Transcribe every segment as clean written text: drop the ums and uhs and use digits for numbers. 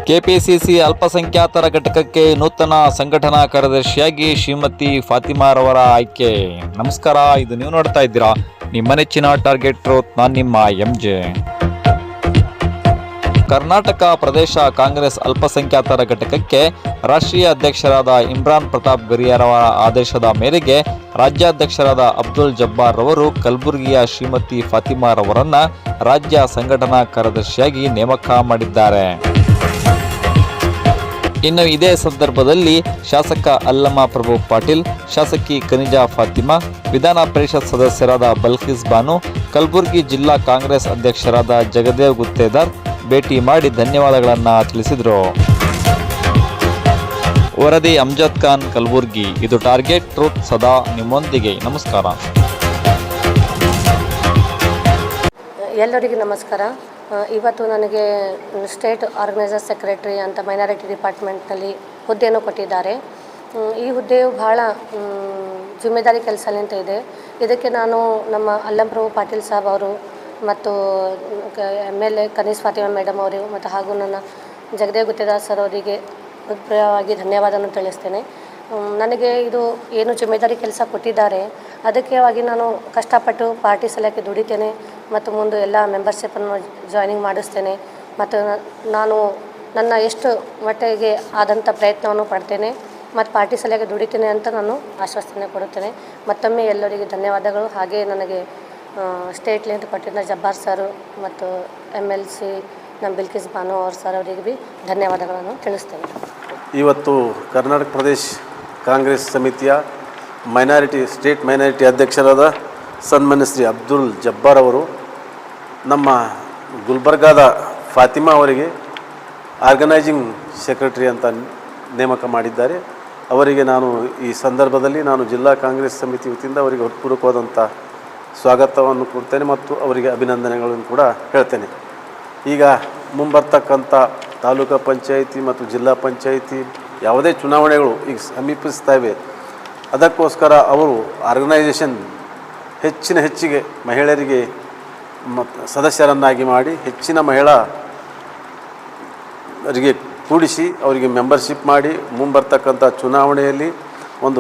KPCC ಅಲ್ಪಸಂಖ್ಯಾತರ ಘಟಕಕ್ಕೆ ನೂತನ ಸಂಘಟನಾ ಕಾರ್ಯದರ್ಶಿಯಾಗಿ ಶ್ರೀಮತಿ ಫಾತಿಮಾರವರ ಆಯ್ಕೆ. ನಮಸ್ಕಾರ, ಇದು ನೀವು ನೋಡ್ತಾ ಇದ್ದೀರಾ ನಿಮ್ಮ ನೆಚ್ಚಿನ ಟಾರ್ಗೆಟ್ ಟ್ರೂತ್. ನಾನು ನಿಮ್ಮ MJ. ಕರ್ನಾಟಕ ಪ್ರದೇಶ ಕಾಂಗ್ರೆಸ್ ಅಲ್ಪಸಂಖ್ಯಾತರ ಘಟಕಕ್ಕೆ ರಾಷ್ಟ್ರೀಯ ಅಧ್ಯಕ್ಷರಾದ ಇಮ್ರಾನ್ ಪ್ರತಾಪ್ ಗರಿಯಾರವರ ಆದೇಶದ ಮೇರೆಗೆ ರಾಜ್ಯಾಧ್ಯಕ್ಷರಾದ ಅಬ್ದುಲ್ ಜಬ್ಬಾರ್ ರವರು ಕಲಬುರಗಿಯ ಶ್ರೀಮತಿ ಫಾತಿಮಾರವರನ್ನ ರಾಜ್ಯ ಸಂಘಟನಾ ಕಾರ್ಯದರ್ಶಿಯಾಗಿ ನೇಮಕ ಮಾಡಿದ್ದಾರೆ. ಇನ್ನು ಇದೇ ಸಂದರ್ಭದಲ್ಲಿ ಶಾಸಕ ಅಲ್ಲಮ ಪ್ರಭು ಪಾಟೀಲ್, ಶಾಸಕಿ ಖನಿಜಾ ಫಾತಿಮಾ, ವಿಧಾನ ಪರಿಷತ್ ಸದಸ್ಯರಾದ ಬಲ್ಕಿಸ್ ಬಾನು, ಕಲಬುರಗಿ ಜಿಲ್ಲಾ ಕಾಂಗ್ರೆಸ್ ಅಧ್ಯಕ್ಷರಾದ ಜಗದೇವ್ ಗುತ್ತೇದಾರ್ ಭೇಟಿ ಮಾಡಿ ಧನ್ಯವಾದಗಳನ್ನು ತಿಳಿಸಿದರು. ವರದಿ ಅಮ್ಜದ್ ಖಾನ್, ಕಲಬುರಗಿ. ಇದು ಟಾರ್ಗೆಟ್ ಟ್ರೂತ್, ಸದಾ ನಿಮ್ಮೊಂದಿಗೆ. ನಮಸ್ಕಾರ. ಎಲ್ಲರಿಗೂ ನಮಸ್ಕಾರ. ಇವತ್ತು ನನಗೆ ಸ್ಟೇಟ್ ಆರ್ಗನೈಸರ್ ಸೆಕ್ರೆಟರಿ ಅಂತ ಮೈನಾರಿಟಿ ಡಿಪಾರ್ಟ್ಮೆಂಟ್ನಲ್ಲಿ ಹುದ್ದೆಯನ್ನು ಕೊಟ್ಟಿದ್ದಾರೆ. ಈ ಹುದ್ದೆಯು ಬಹಳ ಜಿಮ್ಮೆದಾರಿ ಕೆಲಸ ಅಂತ ಇದೆ. ಇದಕ್ಕೆ ನಾನು ನಮ್ಮ ಅಲ್ಲಂ ಪ್ರಭು ಪಾಟೀಲ್ ಸಾಬ್ ಅವರು ಮತ್ತು MLA ಕನೀಸ್ ಫಾತಿಮಾ ಮೇಡಮ್ ಅವರು ಮತ್ತು ಹಾಗೂ ನನ್ನ ಜಗದೇವ್ ಗುತ್ತೇದಾರ್ ಸರ್ ಅವರಿಗೆ ಹೃದಯವಾಗಿ ಧನ್ಯವಾದವನ್ನು ತಿಳಿಸ್ತೇನೆ. ನನಗೆ ಇದು ಏನು ಜಿಮ್ಮೆದಾರಿ ಕೆಲಸ ಕೊಟ್ಟಿದ್ದಾರೆ ಅದಕ್ಕೆ ನಾನು ಕಷ್ಟಪಟ್ಟು ಪಾರ್ಟಿ ಸಲಕ್ಕೆ ದುಡಿತೇನೆ ಮತ್ತು ಮುಂದೆ ಎಲ್ಲ ಮೆಂಬರ್ಶಿಪ್ಪನ್ನು ಜಾಯ್ನಿಂಗ್ ಮಾಡಿಸ್ತೇನೆ ಮತ್ತು ನಾನು ನನ್ನ ಎಷ್ಟು ಮಟ್ಟಿಗೆ ಆದಂಥ ಪ್ರಯತ್ನವನ್ನು ಪಡ್ತೇನೆ ಮತ್ತು ಪಾರ್ಟಿ ಸಲಕ್ಕೆ ದುಡಿತೇನೆ ಅಂತ ನಾನು ಆಶ್ವಾಸನೆ ಕೊಡುತ್ತೇನೆ. ಮತ್ತೊಮ್ಮೆ ಎಲ್ಲರಿಗೆ ಧನ್ಯವಾದಗಳು. ಹಾಗೆ ನನಗೆ ಸ್ಟೇಟ್ಲಿಂದ ಕೊಟ್ಟಿದ್ದ ಜಬ್ಬಾರ್ ಸರ್ ಮತ್ತು MLC ನಮ್ಮ ಬಿಲ್ಕಿಸ್ ಬಾನು ಅವ್ರ ಸರ್ ಅವರಿಗೆ ಭೀ ಧನ್ಯವಾದಗಳನ್ನು ತಿಳಿಸ್ತೇನೆ. ಇವತ್ತು ಕರ್ನಾಟಕ ಪ್ರದೇಶ ಕಾಂಗ್ರೆಸ್ ಸಮಿತಿಯ ಸ್ಟೇಟ್ ಮೈನಾರಿಟಿ ಅಧ್ಯಕ್ಷರಾದ ಸನ್ಮಾನ್ಯ ಶ್ರೀ ಅಬ್ದುಲ್ ಜಬ್ಬಾರ್ ಅವರು ನಮ್ಮ ಗುಲ್ಬರ್ಗಾದ ಫಾತಿಮಾ ಅವರಿಗೆ ಆರ್ಗನೈಜಿಂಗ್ ಸೆಕ್ರೆಟರಿ ಅಂತ ನೇಮಕ ಮಾಡಿದ್ದಾರೆ. ಅವರಿಗೆ ನಾನು ಈ ಸಂದರ್ಭದಲ್ಲಿ ಜಿಲ್ಲಾ ಕಾಂಗ್ರೆಸ್ ಸಮಿತಿ ವತಿಯಿಂದ ಅವರಿಗೆ ಹೃತ್ಪೂರ್ವಕವಾದಂಥ ಸ್ವಾಗತವನ್ನು ಕೊಡ್ತೇನೆ ಮತ್ತು ಅವರಿಗೆ ಅಭಿನಂದನೆಗಳನ್ನು ಕೂಡ ಹೇಳ್ತೇನೆ. ಈಗ ಮುಂಬರ್ತಕ್ಕಂಥ ತಾಲೂಕು ಪಂಚಾಯಿತಿ ಮತ್ತು ಜಿಲ್ಲಾ ಪಂಚಾಯಿತಿ ಯಾವುದೇ ಚುನಾವಣೆಗಳು ಈಗ ಸಮೀಪಿಸ್ತಾ ಇವೆ. ಅದಕ್ಕೋಸ್ಕರ ಅವರು ಆರ್ಗನೈಸೇಷನ್ ಹೆಚ್ಚಿಗೆ ಮಹಿಳೆಯರಿಗೆ ಸದಸ್ಯರನ್ನಾಗಿ ಮಾಡಿ ಹೆಚ್ಚಿನ ಮಹಿಳೆಯರಿಗೆ ಕೂಡಿಸಿ ಅವರಿಗೆ ಮೆಂಬರ್ಶಿಪ್ ಮಾಡಿ ಮುಂಬರ್ತಕ್ಕಂಥ ಚುನಾವಣೆಯಲ್ಲಿ ಒಂದು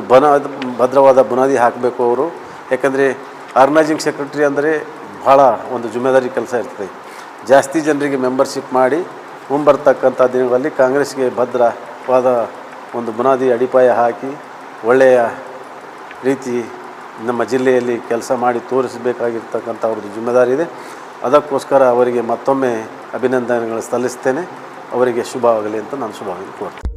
ಭದ್ರವಾದ ಬುನಾದಿ ಹಾಕಬೇಕು ಅವರು. ಯಾಕಂದರೆ ಆರ್ಗನೈಜಿಂಗ್ ಸೆಕ್ರೆಟರಿ ಅಂದರೆ ಭಾಳ ಒಂದು ಜಿಮ್ಮೆದಾರಿ ಕೆಲಸ ಇರ್ತದೆ. ಜಾಸ್ತಿ ಜನರಿಗೆ ಮೆಂಬರ್ಶಿಪ್ ಮಾಡಿ ಮುಂಬರ್ತಕ್ಕಂಥ ದಿನಗಳಲ್ಲಿ ಕಾಂಗ್ರೆಸ್ಗೆ ಭದ್ರವಾದ ಒಂದು ಬುನಾದಿ ಅಡಿಪಾಯ ಹಾಕಿ ಒಳ್ಳೆಯ ರೀತಿ ನಮ್ಮ ಜಿಲ್ಲೆಯಲ್ಲಿ ಕೆಲಸ ಮಾಡಿ ತೋರಿಸಬೇಕಾಗಿರ್ತಕ್ಕಂಥ ಅವ್ರದ್ದು ಜಿಮ್ಮೆದಾರಿ ಇದೆ. ಅದಕ್ಕೋಸ್ಕರ ಅವರಿಗೆ ಮತ್ತೊಮ್ಮೆ ಅಭಿನಂದನೆಗಳು ಸಲ್ಲಿಸ್ತೇನೆ. ಅವರಿಗೆ ಶುಭವಾಗಲಿ ಅಂತ ನಾನು ಶುಭವಾಗಿ ಕೋರ್ತೇನೆ.